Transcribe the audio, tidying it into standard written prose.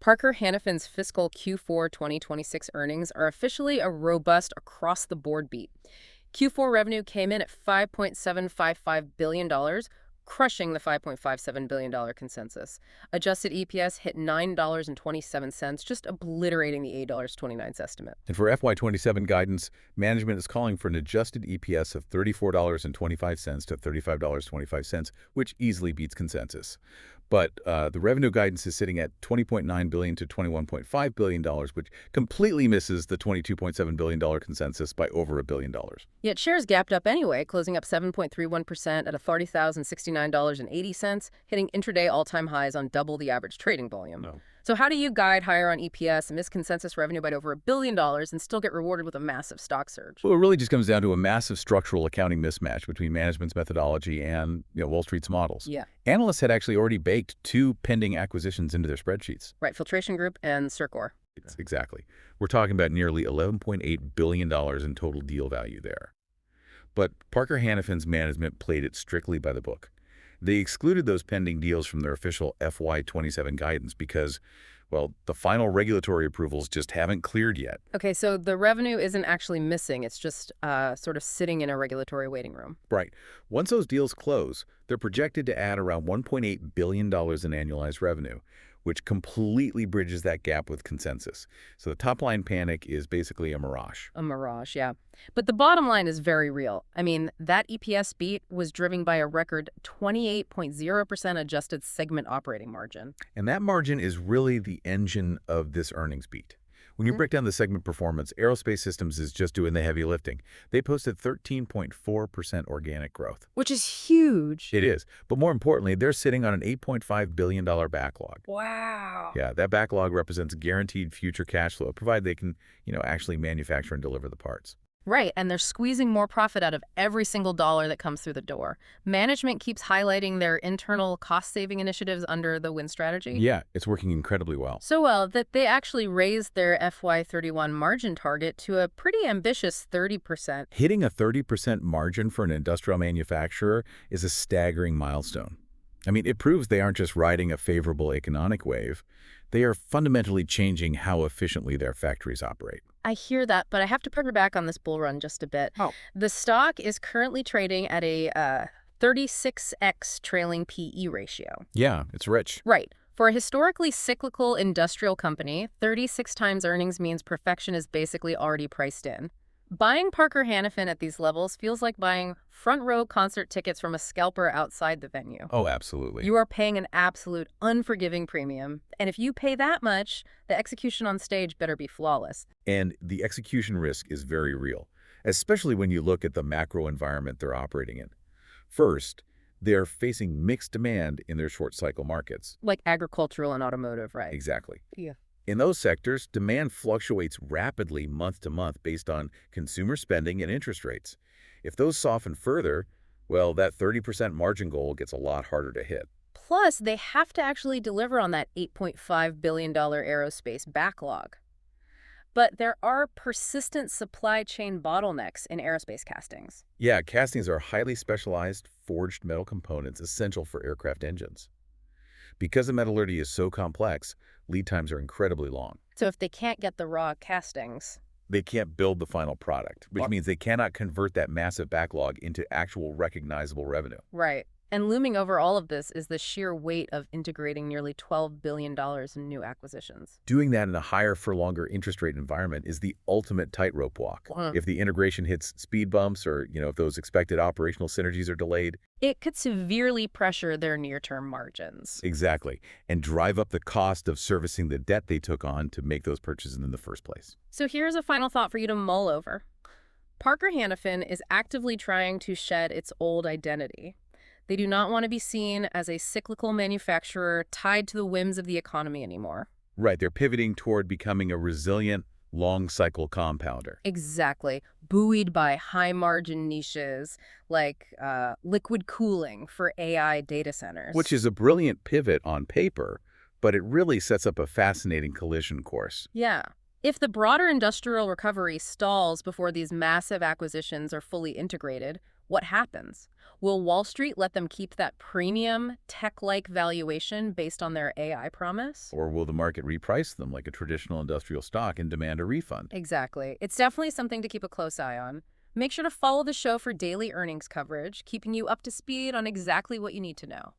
Parker-Hannifin's fiscal Q4 2026 earnings are officially a robust across-the-board beat. Q4 revenue came in at $5.755 billion, crushing the $5.57 billion consensus. Adjusted EPS hit $9.27, just obliterating the $8.29 estimate. And for FY27 guidance, management is calling for an adjusted EPS of $34.25 to $35.25, which easily beats consensus. But the revenue guidance is sitting at $20.9 billion to $21.5 billion, which completely misses the $22.7 billion consensus by over $1 billion. Yet shares gapped up anyway, closing up 7.31% at $40,069.80, hitting intraday all-time highs on double the average trading volume. No. So how do you guide higher on EPS, miss consensus revenue by over $1 billion, and still get rewarded with a massive stock surge? Well, it really just comes down to a massive structural accounting mismatch between management's methodology and Wall Street's models. Yeah. Analysts had actually already baked two pending acquisitions into their spreadsheets. Right, Filtration Group and Circor. Exactly. We're talking about nearly $11.8 billion in total deal value there. But Parker-Hannifin's management played it strictly by the book. They excluded those pending deals from their official FY27 guidance because, well, the final regulatory approvals just haven't cleared yet. Okay, so the revenue isn't actually missing. It's just sort of sitting in a regulatory waiting room. Right. Once those deals close, they're projected to add around $1.8 billion in annualized revenue, which completely bridges that gap with consensus. So the top-line panic is basically a mirage. A mirage, yeah. But the bottom line is very real. I mean, that EPS beat was driven by a record 28.0% adjusted segment operating margin. And that margin is really the engine of this earnings beat. When you break down the segment performance, Aerospace Systems is just doing the heavy lifting. They posted 13.4% organic growth. Which is huge. It is. But more importantly, they're sitting on an $8.5 billion backlog. Wow. Yeah, that backlog represents guaranteed future cash flow, provided they can, actually manufacture and deliver the parts. Right, and they're squeezing more profit out of every single dollar that comes through the door. Management keeps highlighting their internal cost-saving initiatives under the Win strategy. Yeah, it's working incredibly well. So well that they actually raised their FY31 margin target to a pretty ambitious 30%. Hitting a 30% margin for an industrial manufacturer is a staggering milestone. I mean, it proves they aren't just riding a favorable economic wave. They are fundamentally changing how efficiently their factories operate. I hear that, but I have to put her back on this bull run just a bit. Oh. The stock is currently trading at a 36x trailing PE ratio. Yeah, it's rich. Right. For a historically cyclical industrial company, 36 times earnings means perfection is basically already priced in. Buying Parker-Hannifin at these levels feels like buying front-row concert tickets from a scalper outside the venue. Oh, absolutely. You are paying an absolute unforgiving premium, and if you pay that much, the execution on stage better be flawless. And the execution risk is very real, especially when you look at the macro environment they're operating in. First, they're facing mixed demand in their short-cycle markets. Like agricultural and automotive, right? Exactly. Yeah. In those sectors, demand fluctuates rapidly month to month based on consumer spending and interest rates. If those soften further, well, that 30% margin goal gets a lot harder to hit. Plus, they have to actually deliver on that $8.5 billion aerospace backlog. But there are persistent supply chain bottlenecks in aerospace castings. Yeah, castings are highly specialized, forged metal components essential for aircraft engines. Because the metallurgy is so complex, lead times are incredibly long. So if they can't get the raw castings, They can't build the final product, which means they cannot convert that massive backlog into actual recognizable revenue. right. And looming over all of this is the sheer weight of integrating nearly $12 billion in new acquisitions. Doing that in a higher-for-longer interest rate environment is the ultimate tightrope walk. If the integration hits speed bumps or, if those expected operational synergies are delayed. It could severely pressure their near-term margins. Exactly. And drive up the cost of servicing the debt they took on to make those purchases in the first place. So here's a final thought for you to mull over. Parker-Hannifin is actively trying to shed its old identity. They do not want to be seen as a cyclical manufacturer tied to the whims of the economy anymore. Right. They're pivoting toward becoming a resilient, long-cycle compounder. Exactly. Buoyed by high-margin niches like liquid cooling for AI data centers. Which is a brilliant pivot on paper, but it really sets up a fascinating collision course. Yeah. If the broader industrial recovery stalls before these massive acquisitions are fully integrated, What happens? Will Wall Street let them keep that premium, tech-like valuation based on their AI promise? Or will the market reprice them like a traditional industrial stock and demand a refund? Exactly. It's definitely something to keep a close eye on. Make sure to follow the show for daily earnings coverage, keeping you up to speed on exactly what you need to know.